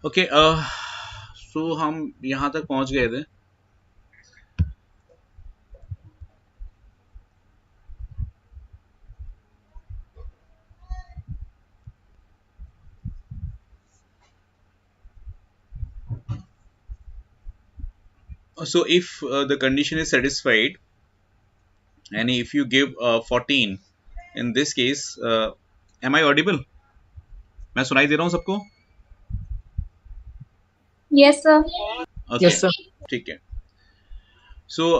Okay, सो हम यहाँ तक पहुँच गए थे। So if the condition is satisfied and if you give 14 in this case, am I audible? मैं सुनाई दे रहा हूँ सबको? Yes, sir. Okay, Yes, sir. ठीक है। सो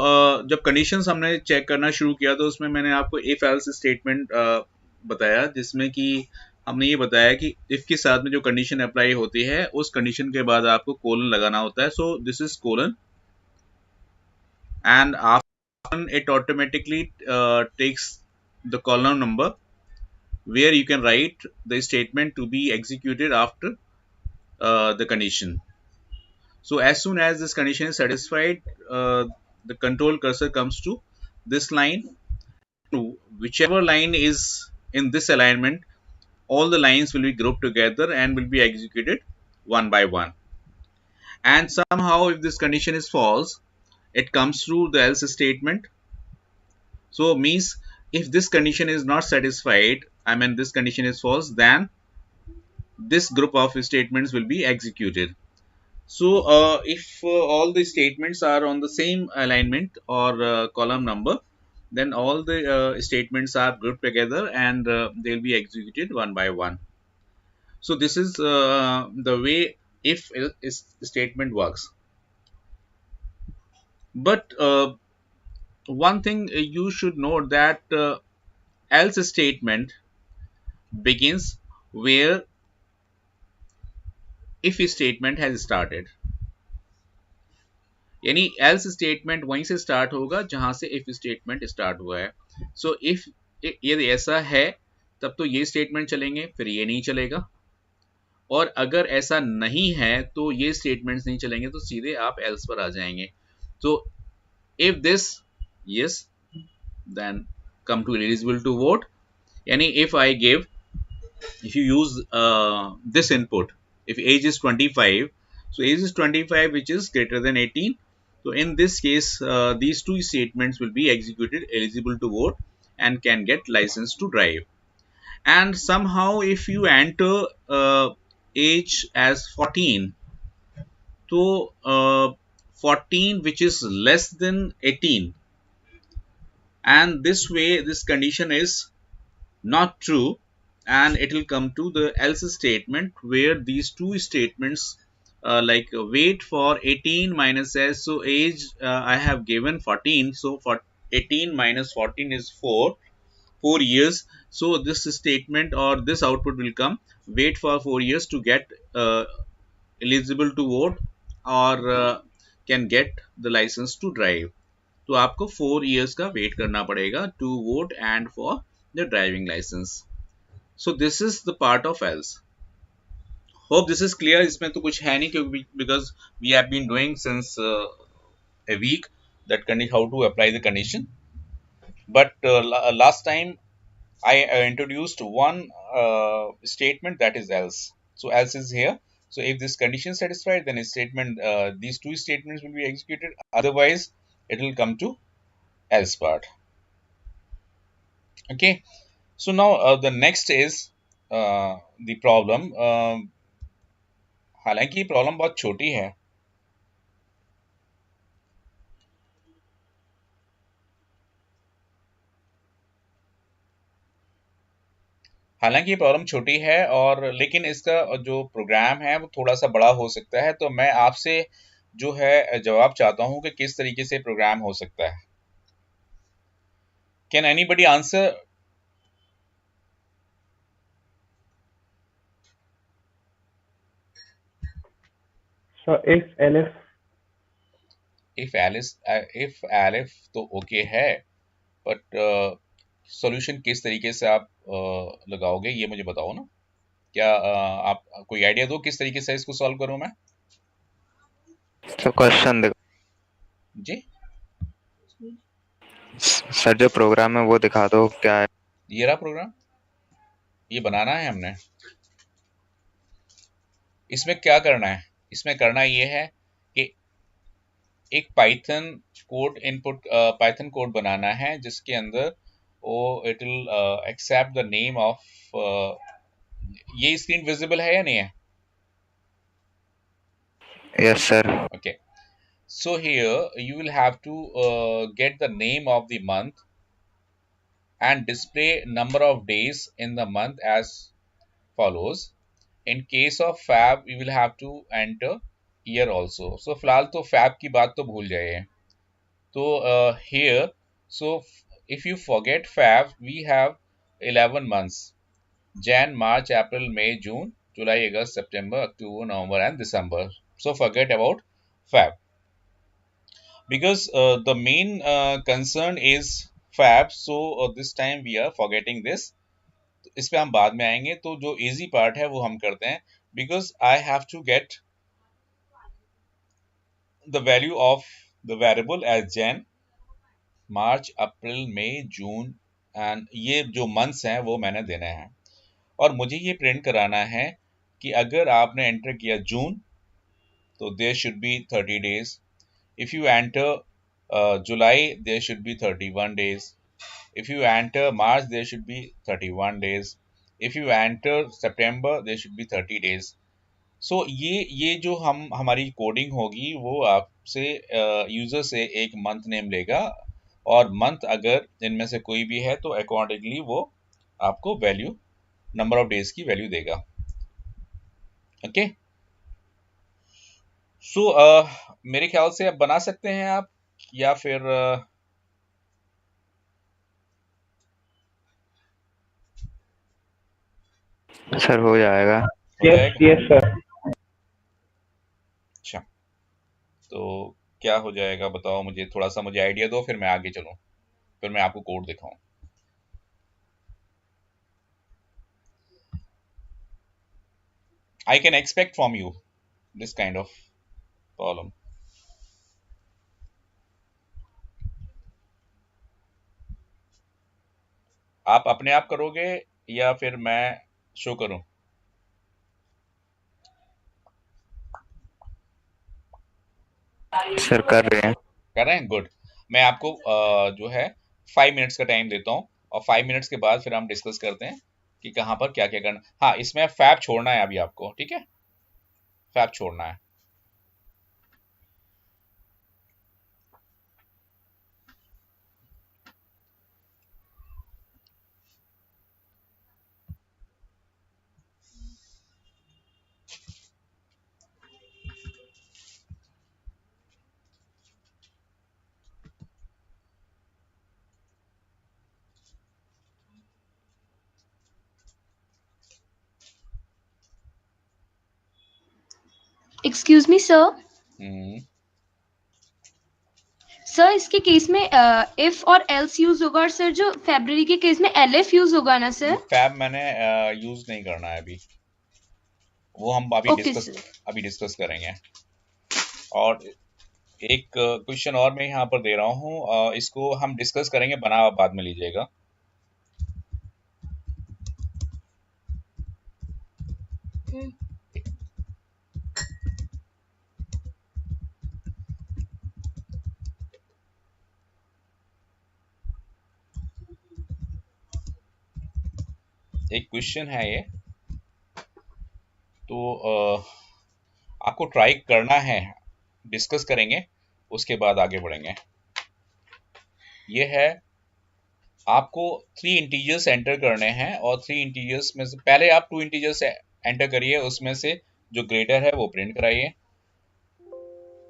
जब कंडीशंस हमने चेक करना शुरू किया तो उसमें मैंने आपको इफ एल्स स्टेटमेंट बताया, जिसमें कि हमने ये बताया कि इफ के साथ में जो कंडीशन अप्लाई होती है उस कंडीशन के बाद आपको कोलन लगाना होता है। सो this is colon, and after it automatically takes the column number where you can write the statement to be executed after the condition. So as soon as this condition is satisfied, the control cursor comes to this line. To whichever line is in this alignment, all the lines will be grouped together and will be executed one by one. And somehow if this condition is false, it comes through the else statement. So means if this condition is not satisfied, I mean this condition is false, then this group of statements will be executed. So if all the statements are on the same alignment or column number, then all the statements are grouped together and they will be executed one by one. So this is the way if is statement works. But one thing you should note that else statement begins where if statement has started, यानी else statement वहीं से start होगा जहां से if statement start हुआ है। सो if यदि ऐसा है तब तो ये स्टेटमेंट चलेंगे, फिर ये नहीं चलेगा, और अगर ऐसा नहीं है तो ये स्टेटमेंट्स नहीं चलेंगे, तो सीधे आप else पर आ जाएंगे। तो if this yes, then come to eligible to vote, यानी if I give, if you use this input, if age is 25, so age is 25 which is greater than 18, so in this case these two statements will be executed, eligible to vote and can get license to drive. And somehow if you enter age as 14, so 14 which is less than 18, and this way this condition is not true, and it will come to the else statement where these two statements like wait for 18 minus s. So age I have given 14, so for 18 minus 14 is 4 years. So this statement or this output will come wait for 4 years to get eligible to vote or can get the license to drive. तो आपको 4 years का wait करना पड़ेगा to vote and for the driving license. So this is the part of else. Hope this is clear. इसमें तो कुछ है नहीं क्योंकि because we have been doing since a week that how to apply the condition. But last time I introduced one statement, that is else. So else is here. So if this condition is satisfied, then a statement, these two statements will be executed. Otherwise, it will come to else part. Okay. So now the next is the problem. हालांकि problem बहुत छोटी है, हालांकि ये problem छोटी है और लेकिन इसका जो प्रोग्राम है वो थोड़ा सा बड़ा हो सकता है। तो मैं आपसे जो है जवाब चाहता हूं कि किस तरीके से प्रोग्राम हो सकता है। Can anybody answer? So if elif तो ओके है, बट सॉल्यूशन किस तरीके से आप लगाओगे ये मुझे बताओ ना। क्या आप कोई आइडिया दो किस तरीके से इसको सॉल्व करूं मैं? सर क्वेश्चन जी सर जो प्रोग्राम है वो दिखा दो क्या है। ये रहा प्रोग्राम, ये बनाना है हमने। इसमें क्या करना है, इसमें करना ये है कि एक पाइथन कोड बनाना है जिसके अंदर वो it will accept the name of, ये स्क्रीन विजिबल है या नहीं है? Yes sir. Okay, so here you will have to get the name of the month and display number of days in the month as follows. In case of Fab, you will have to enter year also. So फिलहाल तो Fab की बात तो भूल जाइए. तो here, so if you forget Fab, we have 11 months: Jan, March, April, May, June, July, August, September, October, November, and December. So forget about Fab, because the main concern is Fab. So this time we are forgetting this. इस पे हम बाद में आएंगे. तो जो easy part है वो हम करते हैं, because I have to get the value of the variable as Jan, March, April, May, June, and ये जो months हैं वो मैंने देने हैं. और मुझे ये प्रिंट कराना है कि अगर आपने एंटर किया जून तो there should be 30 days. If you enter July, there should be 31 days. If you enter March, there should be 31 days. If you enter September, there should be 30 days. So ये जो हमारी कोडिंग होगी वो आपसे user से एक month name लेगा, और मंथ अगर इनमें से कोई भी है तो अकॉर्डिंगली वो आपको वैल्यू, नंबर ऑफ डेज की वैल्यू देगा. ओके. सो मेरे ख्याल से अब बना सकते हैं आप, या फिर सर हो जाएगा। हो यस जाएगा? Yes sir. अच्छा, तो क्या हो जाएगा बताओ मुझे, थोड़ा सा मुझे आइडिया दो, फिर मैं आगे चलूं, फिर मैं आपको कोड दिखाऊं. I can expect from you this kind of problem. आप अपने आप करोगे या फिर मैं शो करूं? सर कर रहे हैं। कर रहे हैं, गुड. मैं आपको जो है 5 मिनट्स का टाइम देता हूं, और 5 मिनट्स के बाद फिर हम डिस्कस करते हैं कि कहां पर क्या क्या करना. हाँ, इसमें फैब छोड़ना है अभी आपको, ठीक है? फैब छोड़ना है. Excuse me sir. Hmm. Sir इसके केस में इफ और एल्स यूज होगा, और सर जो फेब्रुअरी के केस में एलएफ यूज होगा ना सर? फैब मैंने यूज नहीं करना है अभी, वो हम ओके सर. अभी डिस्कस करेंगे. और एक क्वेश्चन और मैं यहाँ पर दे रहा हूँ, इसको हम डिस्कस करेंगे, बना बाद में लीजिएगा. एक क्वेश्चन है ये, तो आपको ट्राई करना है, डिस्कस करेंगे, उसके बाद आगे बढ़ेंगे. ये है, आपको 3 इंटीजर्स एंटर करने हैं, और 3 इंटीजर्स में से पहले आप 2 इंटीजर्स एंटर करिए, उसमें से जो ग्रेटर है वो प्रिंट कराइए,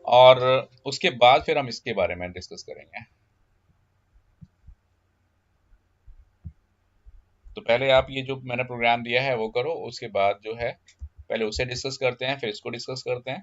और उसके बाद फिर हम इसके बारे में डिस्कस करेंगे. तो पहले आप ये जो मैंने प्रोग्राम दिया है वो करो, उसके बाद जो है पहले उसे डिस्कस करते हैं, फिर इसको डिस्कस करते हैं.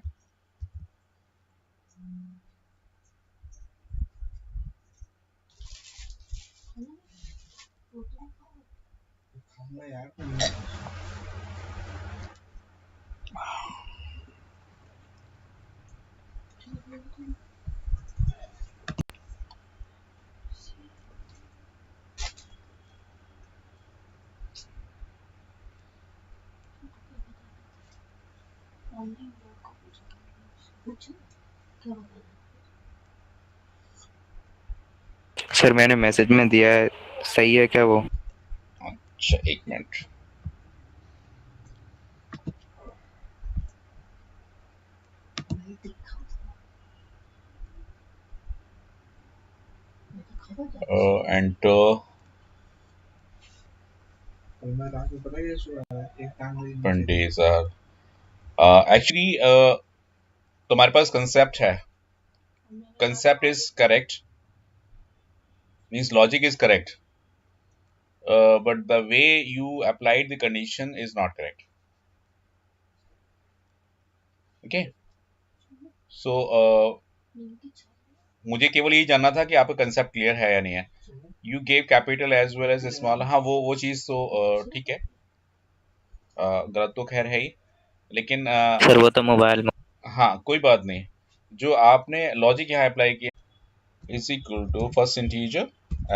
सर मैंने मैसेज में दिया है, सही है क्या वो? अच्छा, एक मिनट। एंटर पंडेज एक्चुअली तुम्हारे पास कंसेप्ट है, concept is correct, means logic is correct, but the way you applied the condition is not correct. Okay, so मुझे केवल यही जानना था कि आपका कंसेप्ट क्लियर है या नहीं है। You gave capital as well as small, हाँ वो चीज तो ठीक है, गलत तो खैर है ही, लेकिन सर वो तो मोबाइल में। हाँ कोई बात नहीं, जो आपने लॉजिक यहाँ अप्लाई किया is equal to first integer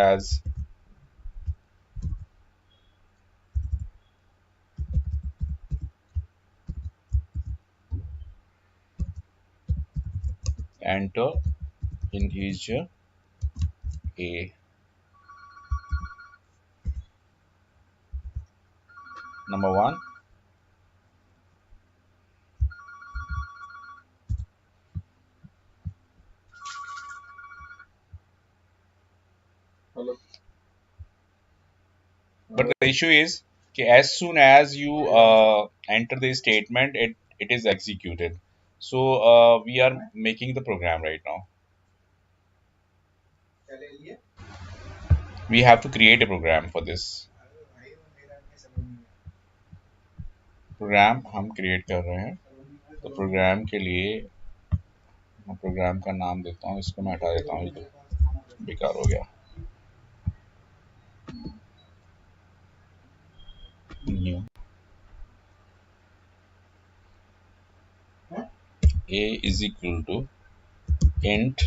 as enter integer a, number 1, but the issue is कि as soon as you enter the statement, it is executed. So we are making the program right now. We have to create a program for this. Program हम create कर रहे हैं, तो programme के लिए मैं programme का नाम देता हूँ, इसको मैं हटा देता हूँ, ये तो बेकार हो गया। New a is equal to int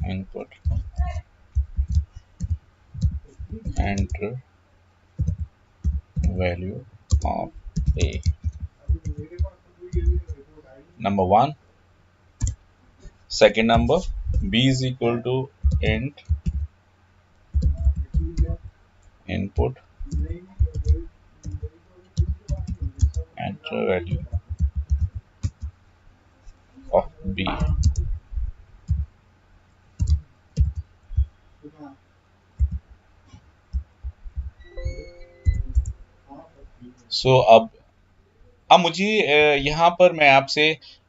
input enter value of a, number 1, second number b is equal to int input enter value of b. सो अब मुझे यहाँ पर मैं आपसे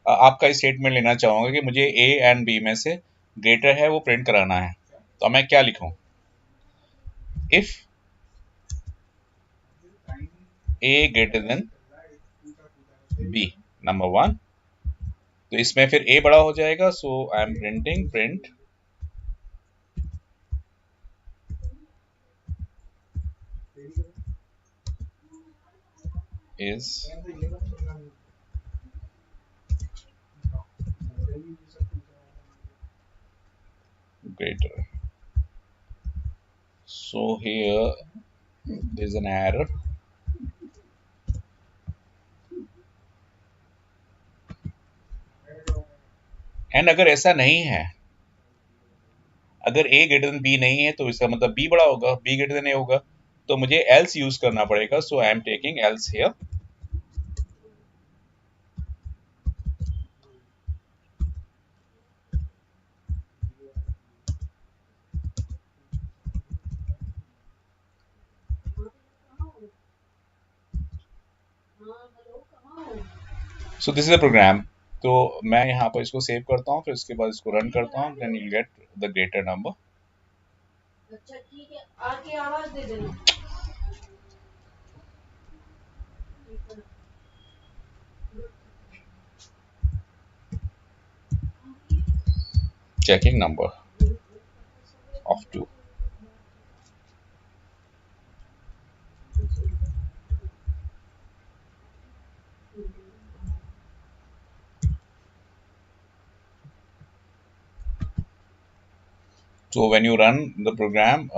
आपका स्टेटमेंट लेना चाहूंगा कि मुझे ए एंड बी में से ग्रेटर है वो प्रिंट कराना है, तो मैं क्या लिखूं? If A greater than B, number 1, तो इसमें फिर ए बड़ा हो जाएगा, so I am printing print is greater. So here there is an error, and अगर ऐसा नहीं है, अगर a ग्रेटर देन b नहीं है, तो इसका मतलब b बड़ा होगा, b ग्रेटर देन a होगा, तो मुझे else यूज करना पड़ेगा, so I am taking else here. So this is a program, तो मैं यहाँ पर इसको सेव करता हूँ, फिर उसके बाद इसको रन करता हूँ, then you get the greater number. अच्छा ठीक है, आके आवाज दे देना। Checking number of 2. So when you run the program,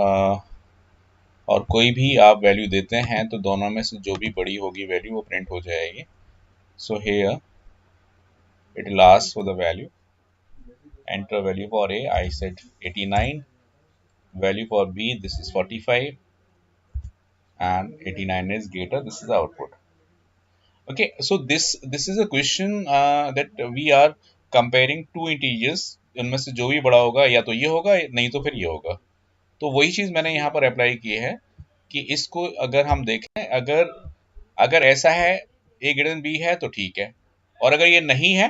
और कोई भी आप वैल्यू देते हैं तो दोनों में से जो भी बड़ी होगी वैल्यू वो प्रिंट हो जाएगी. So here it will ask for the value. Enter value for A, I said 89. Value for B, this is 45, and 89 is greater. This is the output. Okay, so this is a question that we are comparing two integers. उनमें से जो भी बड़ा होगा या तो ये होगा नहीं तो फिर ये होगा. तो वही चीज मैंने यहाँ पर अप्लाई की है कि इसको अगर हम देखें, अगर ऐसा है A greater than B है तो ठीक है, और अगर ये नहीं है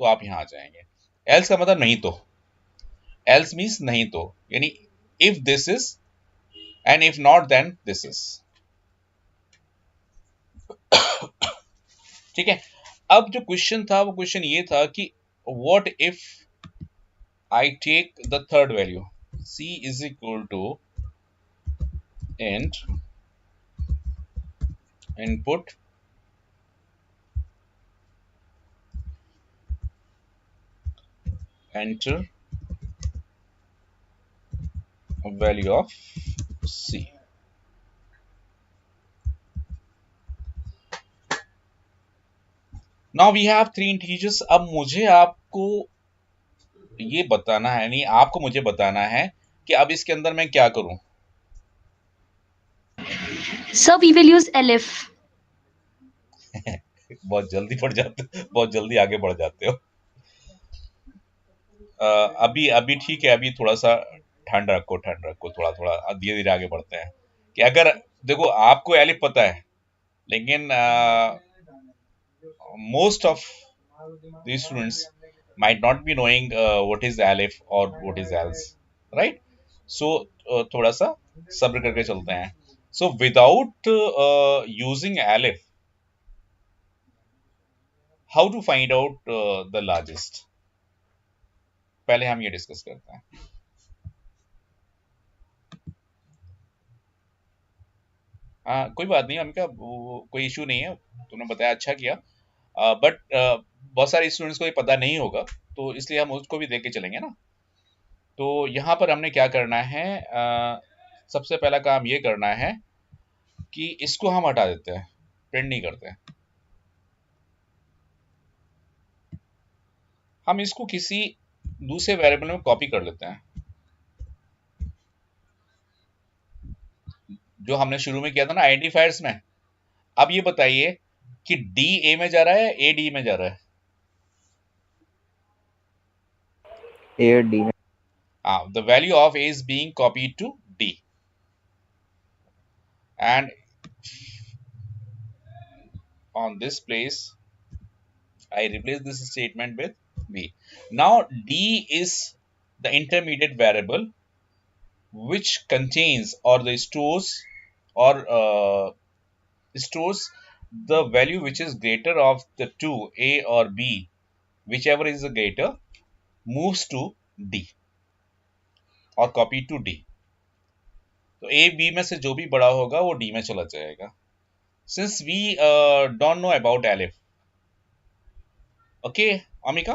तो आप यहाँ आ जाएंगे. एल्स का मतलब नहीं तो, एल्स मीन्स नहीं तो, यानी if this is and if not then this is. ठीक है. अब जो क्वेश्चन था वो क्वेश्चन ये था कि what if I take the third value c is equal to int input enter value of c. Now we have three integers. अब मुझे आपको ये बताना है, नहीं आपको मुझे बताना है कि अब इसके अंदर मैं क्या करूं. Sir, we will use elif. बहुत जल्दी बढ़ जाते, बहुत जल्दी आगे बढ़ जाते हो. अभी ठीक है, अभी थोड़ा सा ठंड रखो, थोड़ा थोड़ा धीरे धीरे आगे बढ़ते हैं. कि अगर देखो आपको एलिफ पता है, लेकिन most of these students might not be knowing what is alif or what is else, right? So थोड़ा सा सब्र करके चलते हैं. So without using alif, how to find out the largest? पहले हम ये डिस्कस करते हैं. कोई बात नहीं अमिका, कोई इशू नहीं है, तुमने बताया अच्छा किया. बट बहुत सारे स्टूडेंट्स को ये पता नहीं होगा, तो इसलिए हम उसको भी देख के चलेंगे ना. तो यहाँ पर हमने क्या करना है, सबसे पहला काम ये करना है कि इसको हम हटा देते हैं, प्रिंट नहीं करते हैं. हम इसको किसी दूसरे वेरिएबल में कॉपी कर लेते हैं, जो हमने शुरू में किया था ना आइडेंटिफायर्स में. अब ये बताइए कि डी ए में जा रहा है, ए डी में जा रहा है. ए डी में. The value of A is being copied to D, and on this place I replace this statement with B. Now D is the intermediate variable which contains or the stores or stores the value which is greater of the two, A or B, whichever is the greater, moves to D और copy to D. तो A B में से जो भी बड़ा होगा वो D में चला जाएगा. Since we don't know about elif. Okay Amika,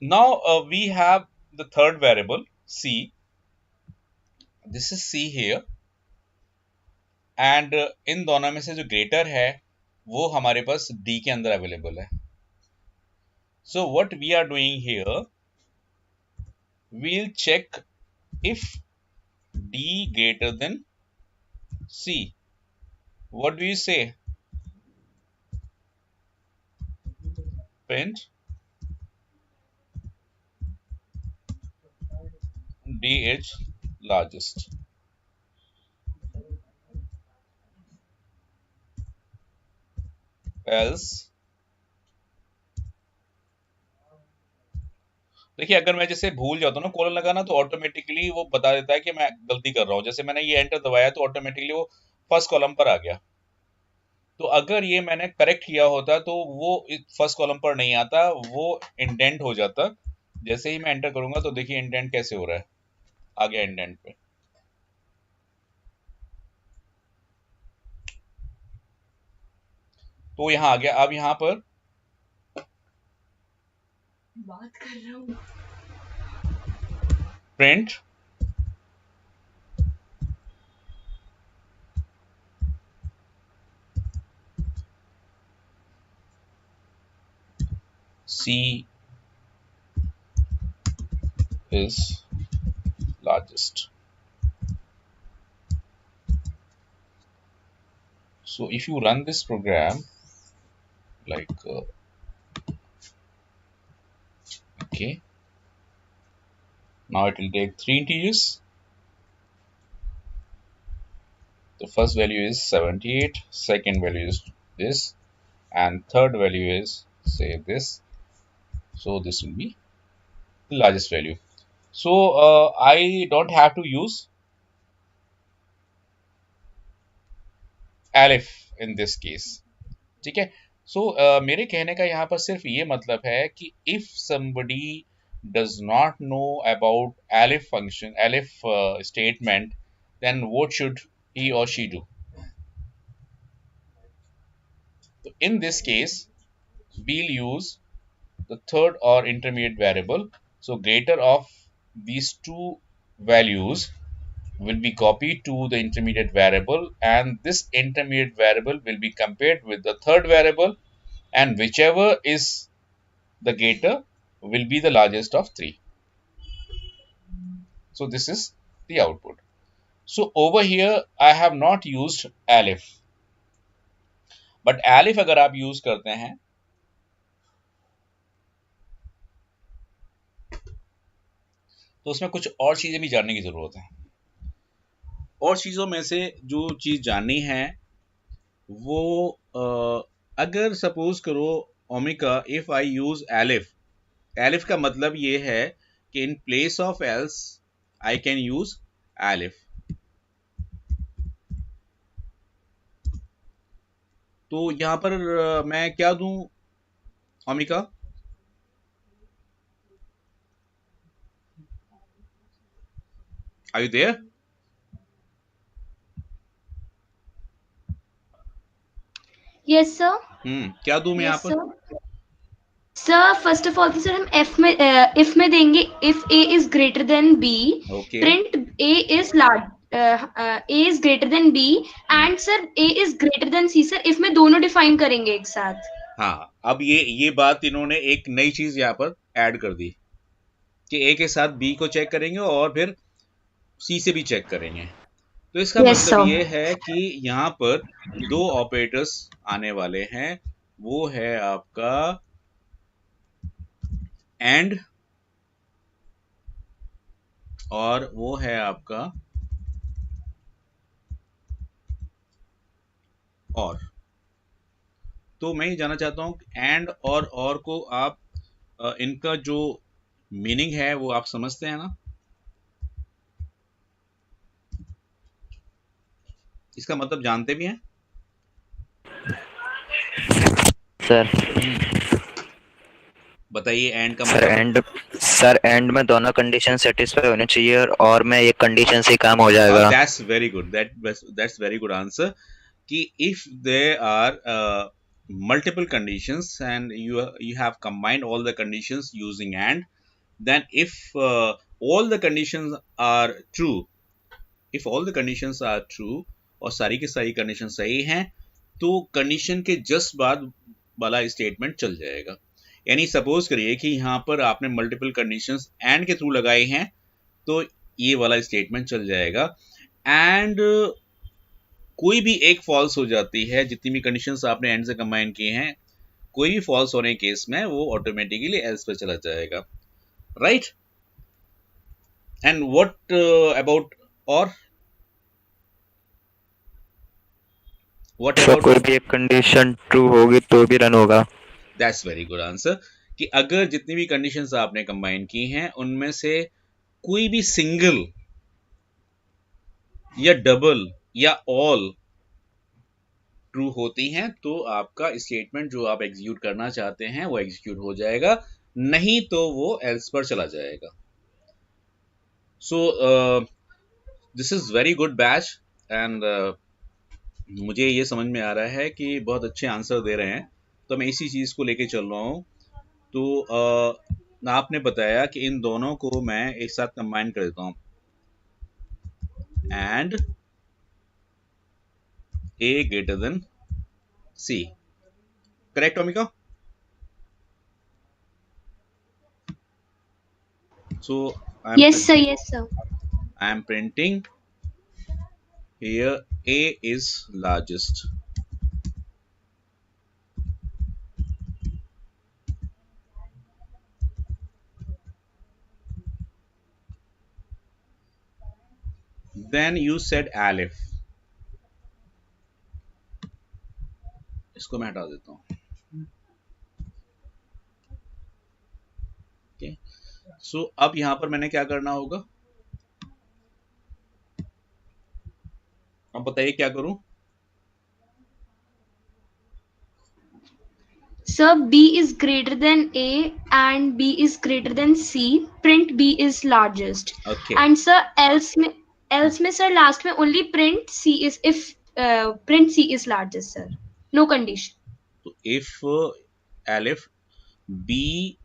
now we have the third variable c. This is c here, and इन दोनों में से जो ग्रेटर है वो हमारे पास d के अंदर अवेलेबल है. So what we are doing here, we'll check if D greater than C. What do you say? Print D is largest. Else, देखिए अगर मैं जैसे भूल जाता हूँ ना कॉलन लगाना, तो ऑटोमेटिकली वो बता देता है कि मैं गलती कर रहा हूँ. जैसे मैंने ये एंटर दबाया तो ऑटोमेटिकली वो फर्स्ट कॉलम पर आ गया. तो अगर ये मैंने करेक्ट किया होता तो वो फर्स्ट कॉलम पर नहीं आता, वो इंडेंट हो जाता. जैसे ही मैं एंटर करूंगा तो देखिए इंडेंट कैसे हो रहा है, आ गया इंडेंट पे. तो यहाँ आ गया. अब यहाँ पर बात कर रहा हूँ. Print C is largest. So if you run this program, like okay, now it will take 3 integers. The first value is 78, second value is this, and third value is say this. So this will be the largest value. So I don't have to use alif in this case. ठीक है. So मेरे कहने का यहाँ पर सिर्फ ये मतलब है कि if somebody does not know about alif function, alif statement, then what should he or she do? So in this case, we'll use the third or intermediate variable. So greater of these two values will be copied to the intermediate variable, and this intermediate variable will be compared with the third variable, and whichever is the greater will be the largest of 3. So this is the output. So over here I have not used alif, but alif अगर आप use करते हैं तो उसमें कुछ और चीजें भी जानने की जरूरत है. और चीजों में से जो चीज जाननी है वो अगर सपोज करो Omika, if I use elif, elif का मतलब ये है कि in place of else I can use elif. तो यहां पर मैं क्या दूं Omika? Are you there? Yes sir. क्या दूं मैं यहाँ यस पर? Sir. Sir first of all तो सर हम if में देंगे if a is greater than b, Okay. print a is large, a is greater than b and sir a is greater than c. Sir if में दोनों define करेंगे एक साथ. हाँ, अब ये बात इन्होंने एक नई चीज यहाँ पर ऐड कर दी कि a के साथ b को चेक करेंगे और फिर c से भी चेक करेंगे. तो इसका Yes, मतलब sir. ये है कि यहाँ पर दो ऑपरेटर्स आने वाले हैं. वो है आपका एंड और वो है आपका और. तो मैं ये जानना चाहता हूँ एंड और को आप इनका जो मीनिंग है वो आप समझते हैं ना? इसका मतलब जानते भी हैं सर? बताइए एंड का सर मतलब. एंड में दोनों कंडीशन सेटिस्फाई होने चाहिए और में एक कंडीशन से काम हो जाएगा. That's very good. That's very good answer. कि if there are multiple conditions and you have combined all the conditions using and, then if all the conditions are true, if all the conditions are true और सारी की सारी condition सही हैं तो condition के just बाद वाला स्टेटमेंट चल जाएगा. यानी सपोज करिए कि यहाँ पर आपने मल्टीपल कंडीशंस एंड के थ्रू लगाए हैं तो ये वाला स्टेटमेंट चल जाएगा. एंड कोई भी एक फॉल्स हो जाती है, जितनी भी कंडीशंस आपने एंड से कंबाइन किए हैं, कोई भी फॉल्स होने के केस में वो ऑटोमेटिकली एल्स पे चला जाएगा. राइट? एंड व्हाट अबाउट और? व्हाट अबाउट कोई भी एक कंडीशन ट्रू होगी तो भी रन होगा. That's very good answer. कि अगर जितनी भी कंडीशंस आपने कंबाइन की हैं उनमें से कोई भी सिंगल या डबल या ऑल ट्रू होती हैं तो आपका स्टेटमेंट जो आप एग्जीक्यूट करना चाहते हैं वो एग्जीक्यूट हो जाएगा, नहीं तो वो एल्स पर चला जाएगा. सो this is very good batch and मुझे ये समझ में आ रहा है कि बहुत अच्छे आंसर दे रहे हैं, तो मैं इसी चीज़ को लेके चल रहा हूँ. तो आपने बताया कि इन दोनों को मैं एक साथ कंबाइन कर देता हूँ and A greater than C. Correct Omika? So Yes, sir. Yes, sir. I am printing here A is largest. Then you said Aleph. इसको मैं हटा देता हूँ. Okay. So अब यहाँ पर मैंने क्या करना होगा, अब बताइए क्या करूं. Sir, B is greater than A and B is greater than C. Print B is largest. Okay. And sir, else में sir last में only print C is if print C is largest, sir. No condition. So if Aleph B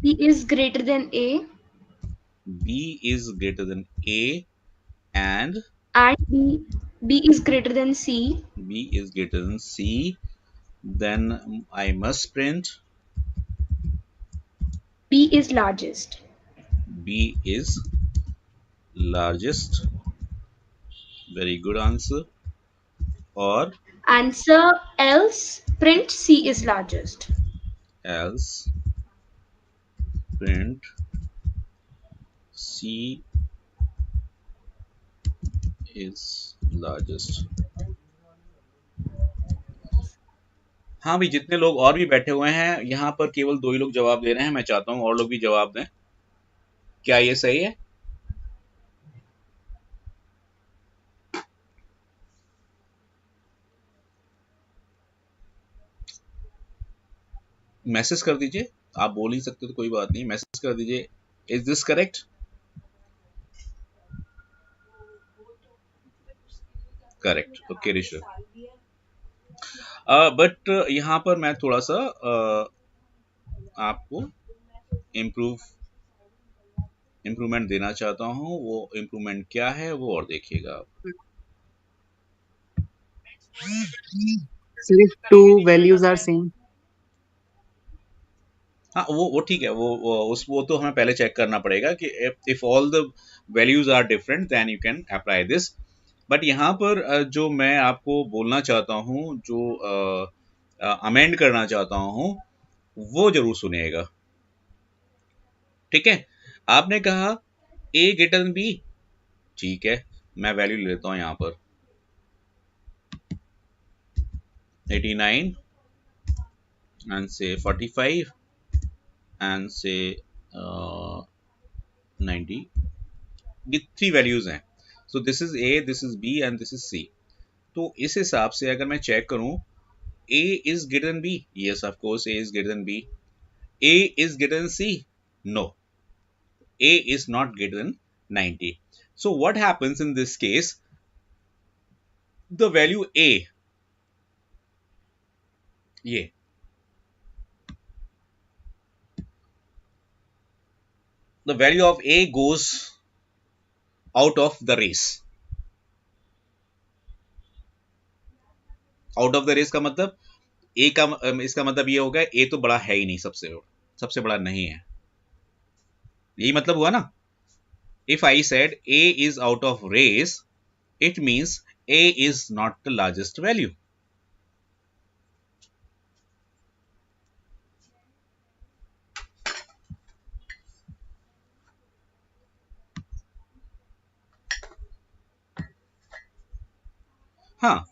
is greater than A is greater than A and B is greater than C, B is greater than C, then I must print B is largest. B is largest. Very good answer. Or Answer else print C is largest. else print C is largest. हाँ भाई, जितने लोग और भी बैठे हुए हैं यहाँ पर केवल 2 ही लोग जवाब दे रहे हैं. मैं चाहता हूँ और लोग भी जवाब दें. क्या ये सही है? मैसेज कर दीजिए. आप बोल ही सकते तो कोई बात नहीं, मैसेज कर दीजिए. Is this correct? Correct. Okay Rishabh. But यहाँ पर मैं थोड़ा सा आपको इम्प्रूवमेंट देना चाहता हूँ. वो इम्प्रूवमेंट क्या है वो और देखिएगा आप. Sir, if two values are same. हाँ वो ठीक है. वो तो हमें पहले चेक करना पड़ेगा कि if all the values are different then you can apply this. But यहाँ पर जो मैं आपको बोलना चाहता हूँ, जो अमेंड करना चाहता हूँ, वो जरूर सुनिएगा. ठीक है. आपने कहा A ग्रेटर देन B. ठीक है, मैं वैल्यू ले लेता हूँ यहाँ पर 89 and say 45 and say 90. ये 3 वैल्यूज हैं. सो this is A, this is B and this is C. तो इस हिसाब से अगर मैं चेक करूं, A is greater than B. Yes, of course, A is greater than B. A is greater than C. No, A is not greater than 90. So what happens in this case? The value A, ये the value of A goes out of the race. Out of the race का मतलब ए का इसका मतलब ये होगा ए तो बड़ा है ही नहीं, सबसे बड़ा नहीं है. यही मतलब हुआ ना. If I said A is out of race, it means A is not the largest value. हाँ,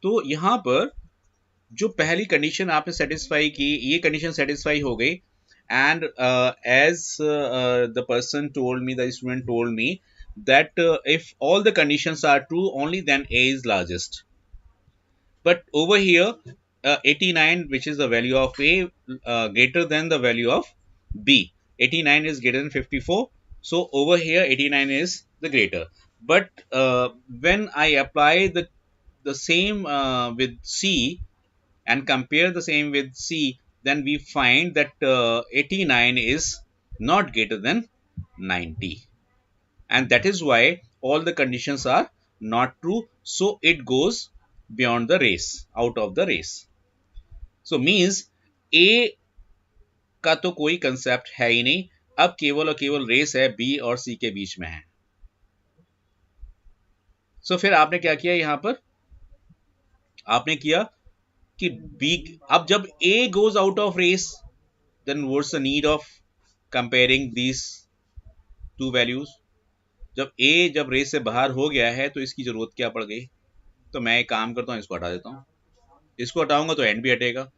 तो यहां पर जो पहली कंडीशन आपने सेटिस्फाई की, ये कंडीशन सेटिस्फाई हो गई. And as the person told me, the student told me that if all the conditions are true, only then A is largest. But over here 89, which is the value of A, greater than the value of B. 89 is greater than 54, so over here 89 is the greater. But when I apply the same with C and compare the same with C, then we find that 89 is not greater than 90. And that is why all the conditions are not true, so it goes beyond the race, out of the race. So means A का तो कोई concept है ही नहीं, अब केवल और केवल race है बी और सी के बीच में है। सो फिर आपने क्या किया यहां पर, आपने किया कि बी, अब जब A goes out of race then what's the need of comparing these two values. जब रेस से बाहर हो गया है तो इसकी जरूरत क्या पड़ गई, तो मैं एक काम करता हूं, इसको हटा देता हूं, इसको हटाऊंगा तो एंड भी हटेगा।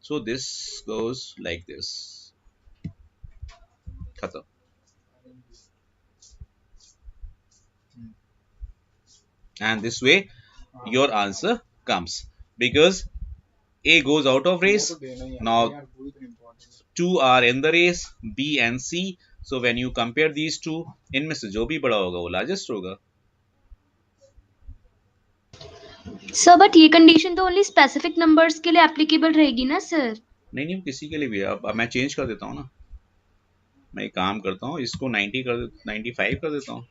So this goes like this, खत्म। And this way your answer comes because A goes out of race. Now two are in the race, B and C. So when you compare these two, इनमें से जो भी बड़ा होगा वो largest होगा। Sir but ये कंडीशन तो ओनली स्पेसिफिक नंबर्स के लिए एप्लीकेबल रहेगी ना सर? नहीं किसी के लिए भी। अब मैं चेंज कर देता हूँ ना, मैं एक काम करता हूँ, इसको 95 कर देता हूँ।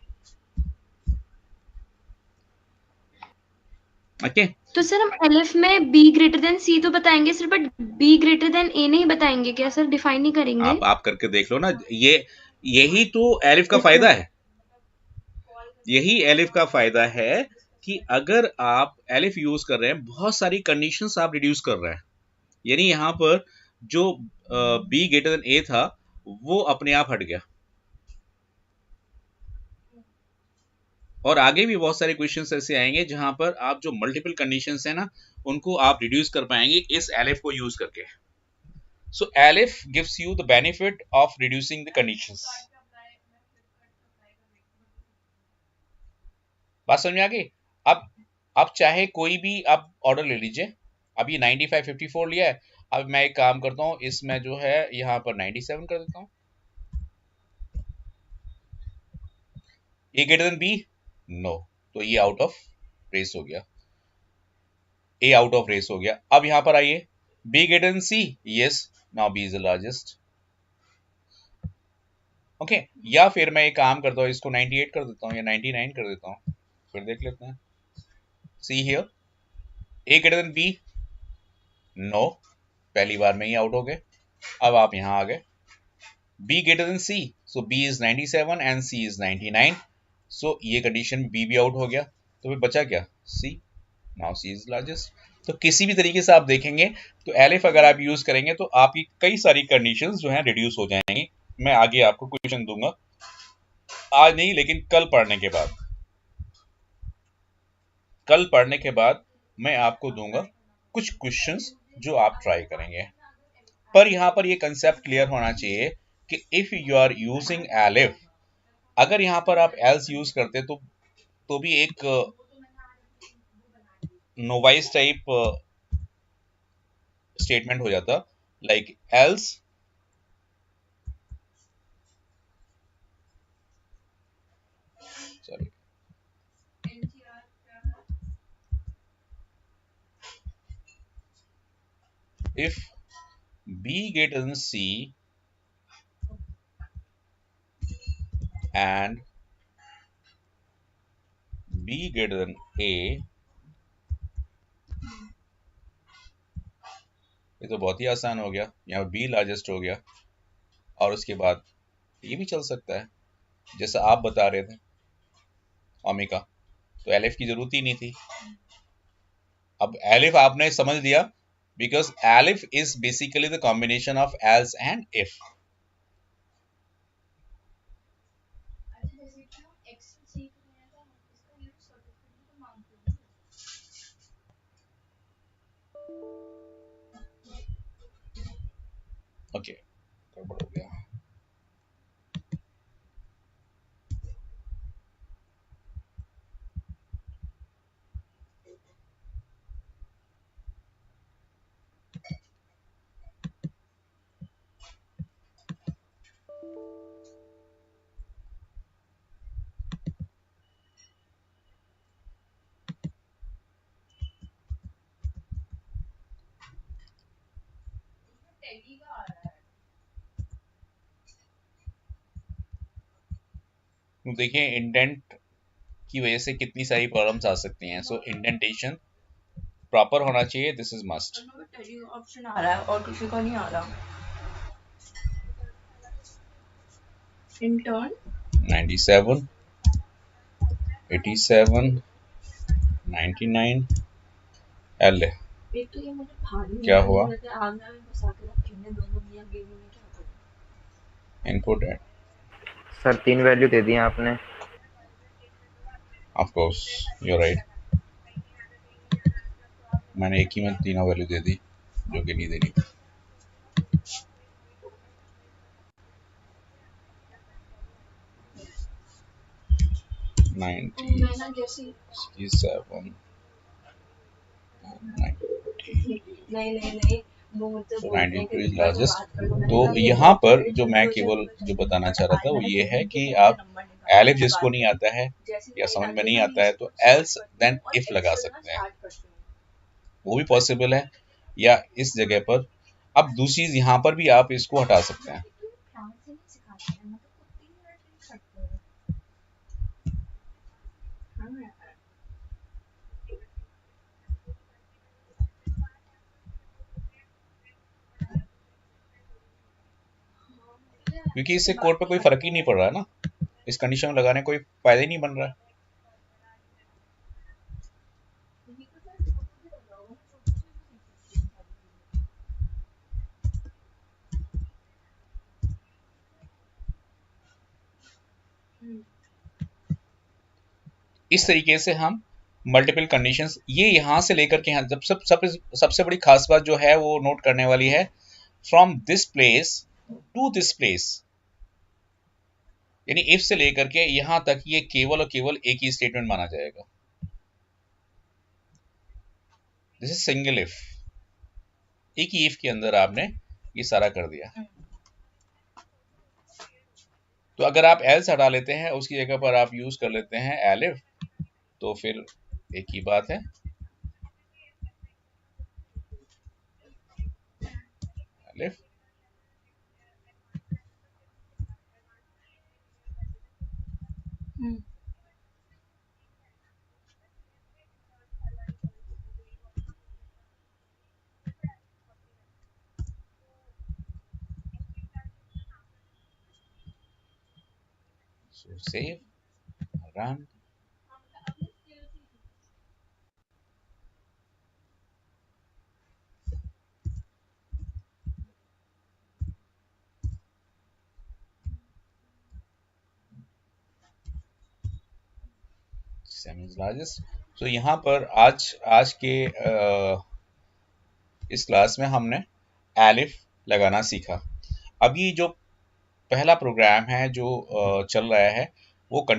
ओके तो सर हम एलिफ में बी ग्रेटर देन सी तो बताएंगे sir, but B greater than A नहीं बताएंगे क्या सर? डिफाइन नहीं करेंगे? आप करके देख लो ना, यही तो एलिफ का फायदा है, यही एलिफ का फायदा है कि अगर आप एलिफ यूज कर रहे हैं, बहुत सारी कंडीशंस आप रिड्यूस कर रहे हैं। यानी यहां पर जो बी ग्रेटर देन ए था वो अपने आप हट गया। और आगे भी बहुत सारे क्वेश्चंस ऐसे आएंगे जहां पर आप जो मल्टीपल कंडीशंस है ना उनको आप रिड्यूस कर पाएंगे इस एलिफ को यूज करके। So elif gives you the benefit of reducing the conditions. बात समझ में आ गई? अब चाहे कोई भी आप ऑर्डर ले लीजिए। अब ये 95 54 लिया है, अब मैं एक काम करता हूं, इसमें जो है यहां पर 97 कर देता हूं। ए ग्रेटर देन बी, नो, तो ये आउट ऑफ रेस हो गया, ए आउट ऑफ रेस हो गया। अब यहां पर आइए, B greater than C, yes, now B is the largest. Okay, या फिर मैं एक काम करता हूं, इसको 98 कर देता हूं या 99 कर देता हूं, फिर देख लेते हैं। See here, A greater than B, no, पहली बार में ही आउट हो गए। अब आप यहां आ गए, B greater than C, so B is 97 and C is 99। So ये कंडीशन बी भी आउट हो गया, तो फिर बचा क्या, सी, नाउ सी इज लार्जेस्ट। तो किसी भी तरीके से आप देखेंगे तो एलिफ अगर आप यूज करेंगे तो आपकी कई सारी कंडीशंस जो हैं रिड्यूस हो जाएंगी। मैं आगे आपको क्वेश्चन दूंगा, आज नहीं लेकिन कल पढ़ने के बाद, कल पढ़ने के बाद मैं आपको दूंगा कुछ क्वेश्चंस जो आप ट्राई करेंगे। पर यहां पर ये कंसेप्ट क्लियर होना चाहिए कि if you are using elif, अगर यहां पर आप एल्स यूज करते तो भी एक नोवाइस टाइप स्टेटमेंट हो जाता, like else sorry if B greater than C and B greater than A, ये तो बहुत ही आसान हो गया, यहाँ B लार्जेस्ट हो गया। और उसके बाद ये भी चल सकता है जैसा आप बता रहे थे ओमेगा, तो एलिफ की जरूरत ही नहीं थी। अब एलिफ आपने समझ दिया, because alif is basically the combination of else and if. Okay, गड़बड़ हो गया। तो देखिए इंडेंट की वजह से कितनी सारी प्रॉब्लम्स आ सकती हैं। सो इंडेंटेशन प्रॉपर होना चाहिए, दिस इज मस्ट। ऑप्शन आ रहा है और किसी का नहीं आ रहा। In turn, 97, 87, 99, L है। एक तो ये मुझे भारी क्या लगा, हुआ? मुझे लगता है आग में फंसा के रखेंगे दोनों मियां बीवी में, क्या करूं? इनपुट है, सर 3 वैल्यू दे दी आपने। ऑफ कोर्स यू राइट, मैंने एक ही में तीनों वैल्यू दे दी जो कि नहीं देनी थी। मैं ना जैसे 97, 90, नहीं वो मुझसे तो बोलते हैं 92 कि इज एक बार लार्जेस्ट। बात कर लो, मैंने तो कहा, यहाँ पर मेरे जो मैं केवल जो बताना चाह रहा था वो ये है कि आप एलिफ जिसको नहीं आता है या समझ में नहीं आता है तो एल्स देन इफ लगा सकते हैं, वो भी पॉसिबल है। या इस जगह पर अब दूसरी चीज यहाँ पर भी आप इसको हटा सकते हैं। क्योंकि इससे कोड पे कोई फर्क ही नहीं पड़ रहा है ना, इस कंडीशन में लगाने कोई फायदा ही नहीं बन रहा है। इस तरीके से हम मल्टीपल कंडीशंस, ये यहां से लेकर के यहाँ जब सबसे बड़ी खास बात जो है वो नोट करने वाली है, from this place to this place, यानी इफ से लेकर के यहां तक ये केवल और केवल एक ही स्टेटमेंट माना जाएगा। दिस इज सिंगल इफ, एक ही इफ के अंदर आपने ये सारा कर दिया। तो अगर आप एल्स हटा लेते हैं उसकी जगह पर आप यूज कर लेते हैं एलिफ, तो फिर एक ही बात है, elif save, run, same is largest। तो यहाँ पर आज के इस क्लास में हमने एलिफ लगाना सीखा। अब ये जो पहला प्रोग्राम है जो चल रहा है वो